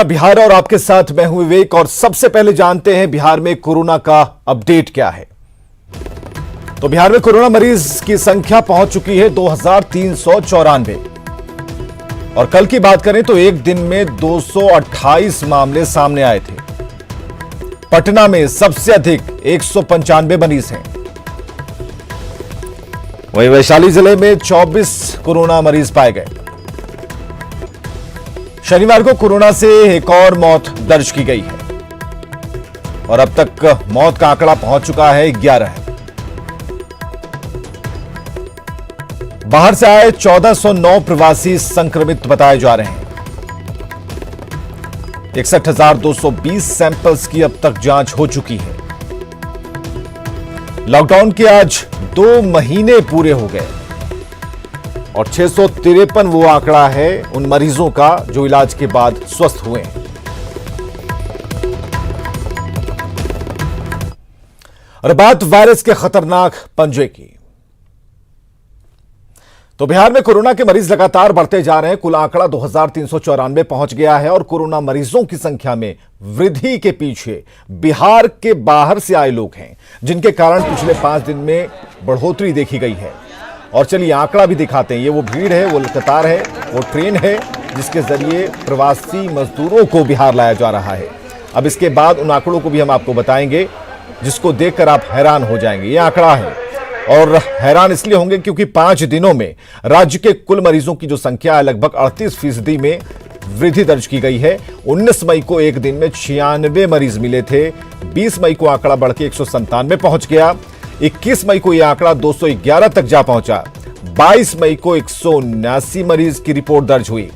बिहार और आपके साथ मैं हूं विवेक और सबसे पहले जानते हैं बिहार में कोरोना का अपडेट क्या है। तो बिहार में कोरोना मरीज की संख्या पहुंच चुकी है 2394 और कल की बात करें तो एक दिन में 228 मामले सामने आए थे। पटना में सबसे अधिक 195 मरीज हैं। वहीं वैशाली जिले में 24 कोरोना मरीज पाए गए। शनिवार को कोरोना से एक और मौत दर्ज की गई है और अब तक मौत का आंकड़ा पहुंच चुका है 11 है। बाहर से आए 1409 प्रवासी संक्रमित बताए जा रहे हैं। 61,220 सैंपल्स की अब तक जांच हो चुकी है। लॉकडाउन के आज 2 महीने पूरे हो गए और 653 वो आंकड़ा है उन मरीजों का जो इलाज के बाद स्वस्थ हुए हैं। और बात वायरस के खतरनाक पंजे की। तो बिहार में कोरोना के मरीज लगातार बढ़ते जा रहे हैं। कुल आंकड़ा 2394 पहुंच गया है और कोरोना मरीजों की संख्या में वृद्धि के पीछे बिहार के बाहर से आए लोग हैं, जिनके कारण पिछले 5 दिन में बढ़ोतरी देखी गई है। और चलिए आंकड़ा भी दिखाते हैं। ये वो भीड़ है, वो कतार है, वो ट्रेन है जिसके जरिए प्रवासी मजदूरों को बिहार लाया जा रहा है। अब इसके बाद उन आंकड़ों को भी हम आपको बताएंगे जिसको देखकर आप हैरान हो जाएंगे। ये आंकड़ा है और हैरान इसलिए होंगे क्योंकि 5 दिनों में राज्य के कुल मरीजों की जो संख्या है लगभग 38% में वृद्धि दर्ज की गई है। 19 मई को एक दिन में 96 मरीज मिले थे। 20 मई को आंकड़ा बढ़ के 197 पहुंच गया। 21 मई को यह आंकड़ा 211 तक जा पहुंचा। 22 मई को 179 मरीज की रिपोर्ट दर्ज हुई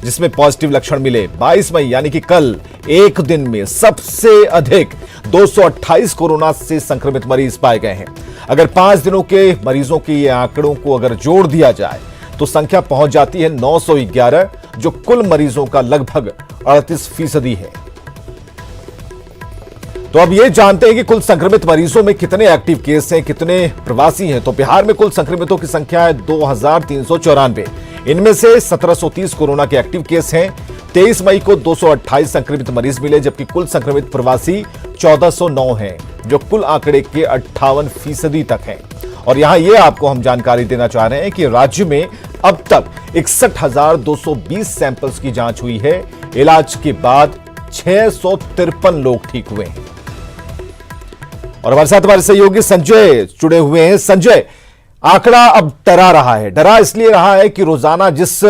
जिसमें पॉजिटिव लक्षण मिले। 22 मई यानी कि कल एक दिन में सबसे अधिक 228 कोरोना से संक्रमित मरीज पाए गए हैं। अगर 5 दिनों के मरीजों के ये आंकड़ों को अगर जोड़ दिया जाए तो संख्या पहुंच जाती है 911, जो कुल मरीजों का लगभग 38% है। तो अब ये जानते हैं कि कुल संक्रमित मरीजों में कितने एक्टिव केस हैं, कितने प्रवासी हैं। तो बिहार में कुल संक्रमितों की संख्या है 2394। इनमें से 1730 कोरोना के एक्टिव केस हैं। 23 मई को 228 संक्रमित मरीज मिले, जबकि कुल संक्रमित प्रवासी 1409 हैं, जो कुल आंकड़े के 58% तक हैं। और यहां यह आपको हम जानकारी देना चाह रहे हैं कि राज्य में अब तक 61,220 सैंपल्स की जांच हुई है। इलाज के बाद 653 लोग ठीक हुए हैं। और हमारे साथ हमारे सहयोगी संजय जुड़े हुए हैं। संजय, आंकड़ा अब डरा रहा है। डरा इसलिए रहा है कि रोजाना जिस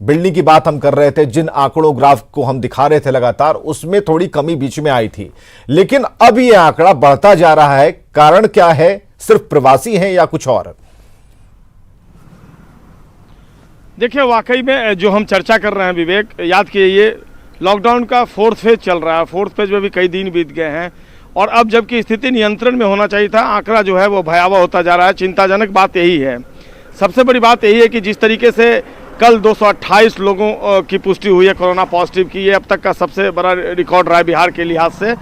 बिल्डिंग की बात हम कर रहे थे, जिन आंकड़ों ग्राफ को हम दिखा रहे थे लगातार, उसमें थोड़ी कमी बीच में आई थी, लेकिन अब यह आंकड़ा बढ़ता जा रहा है। कारण क्या है? सिर्फ प्रवासी हैं या कुछ और? देखिए, वाकई में जो हम चर्चा कर रहे हैं विवेक, याद कीजिए लॉकडाउन का 4th फेज चल रहा है। 4th फेज में भी कई दिन बीत गए हैं और अब जबकि स्थिति नियंत्रण में होना चाहिए था, आंकड़ा जो है वो भयावह होता जा रहा है। चिंताजनक बात यही है। सबसे बड़ी बात यही है कि जिस तरीके से कल 228 लोगों की पुष्टि हुई है कोरोना पॉजिटिव की, ये अब तक का सबसे बड़ा रिकॉर्ड रहा है बिहार के लिहाज से।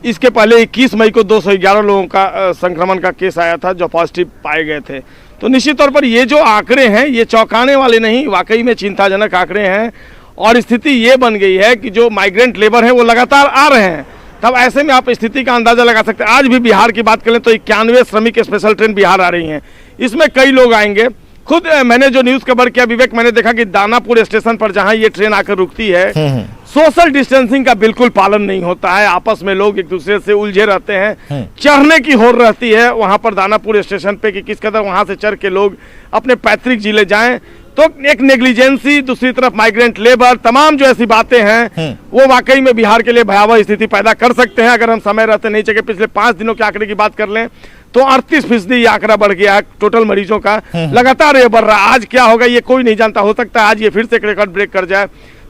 इसके पहले 21 मई को 211 लोगों का संक्रमण का केस आया था जो पॉजिटिव पाए गए थे। तो निश्चित तौर पर ये जो आंकड़े हैं ये चौंकाने वाले नहीं, वाकई में चिंताजनक आंकड़े हैं। और स्थिति ये बन गई है कि जो माइग्रेंट लेबर हैं वो लगातार आ रहे हैं। तब ऐसे में आप स्थिति का अंदाजा लगा सकते हैं। आज भी बिहार की बात करें तो 91 श्रमिक स्पेशल ट्रेन बिहार आ रही हैं। इसमें कई लोग आएंगे। खुद मैंने जो न्यूज़ कवर किया विवेक, मैंने देखा कि दानापुर स्टेशन पर जहां ये ट्रेन आकर रुकती है, सोशल डिस्टेंसिंग का बिल्कुल पालन नहीं होता है। आपस में लोग एक दूसरे से उलझे रहते हैं। चढ़ने की होड़ रहती है वहां पर दानापुर स्टेशन पे कि किस कदर वहां से चढ़ के लोग अपने पैतृक जिले जाएं। तो एक नेग्लिजेंसी, दूसरी तरफ माइग्रेंट लेबर, तमाम जो ऐसी बातें हैं वो वाकई में बिहार के लिए भयावह स्थिति पैदा कर सकते हैं। अगर हम समय रहते नहीं चाहिए, पिछले 5 दिनों के आंकड़े की बात कर लें तो 38% ये आंकड़ा बढ़ गया है टोटल मरीजों का। लगातार ये बढ़ रहा है। आज क्या होगा ये कोई नहीं जानता। हो सकता है आज ये फिर से एक रिकॉर्ड ब्रेक कर जाए।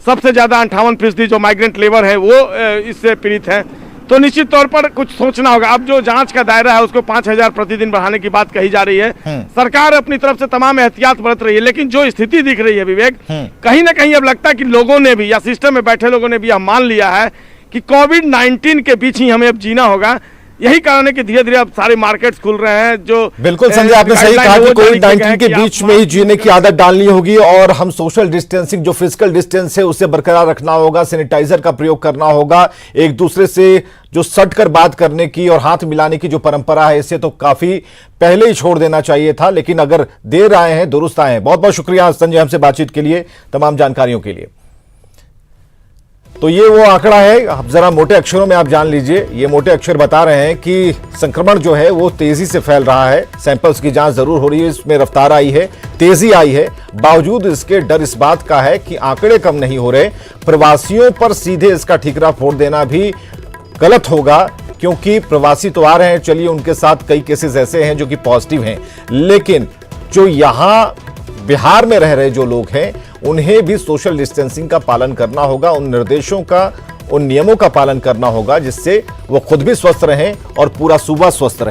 सबसे ज्यादा 58% जो माइग्रेंट लेबर है वो इससे पीड़ित है। तो निश्चित तौर पर कुछ सोचना होगा। अब जो जांच का दायरा है उसको 5000 प्रतिदिन बढ़ाने की बात कही जा रही है। सरकार अपनी तरफ से तमाम एहतियात बरत रही है, लेकिन जो स्थिति दिख रही है विवेक, कहीं ना कहीं अब लगता है कि लोगों ने भी या सिस्टम में बैठे लोगों ने भी यह मान लिया है कि कोविड-19 के बीच ही हमें अब जीना होगा। यही कारण है कि धीरे धीरे अब सारे मार्केट्स खुल रहे हैं। जो बिल्कुल संजय, आपने सही कहा कि कोविड-19 के बीच में ही जीने की आदत डालनी होगी और हम सोशल डिस्टेंसिंग, जो फिजिकल डिस्टेंस है उसे बरकरार रखना होगा, सैनिटाइजर का प्रयोग करना होगा, एक दूसरे से जो सट कर बात करने की और हाथ मिलाने की जो परंपरा है इसे तो काफी पहले ही छोड़ देना चाहिए था, लेकिन अगर देर आए हैं दुरुस्त आए हैं। बहुत बहुत शुक्रिया संजय हमसे बातचीत के लिए, तमाम जानकारियों के लिए। तो ये वो आंकड़ा है, अब जरा मोटे अक्षरों में आप जान लीजिए। ये मोटे अक्षर बता रहे हैं कि संक्रमण जो है वो तेजी से फैल रहा है। सैंपल्स की जांच जरूर हो रही है, इसमें रफ्तार आई है, तेजी आई है। बावजूद इसके डर इस बात का है कि आंकड़े कम नहीं हो रहे। प्रवासियों पर सीधे इसका ठीकरा फोड़ देना भी गलत होगा, क्योंकि प्रवासी तो आ रहे हैं, चलिए उनके साथ कई केसेस ऐसे हैं जो कि पॉजिटिव हैं, लेकिन जो यहां बिहार में रह रहे जो लोग हैं उन्हें भी सोशल डिस्टेंसिंग का पालन करना होगा, उन निर्देशों का, उन नियमों का पालन करना होगा, जिससे वो खुद भी स्वस्थ रहें और पूरा सूबा स्वस्थ रहे।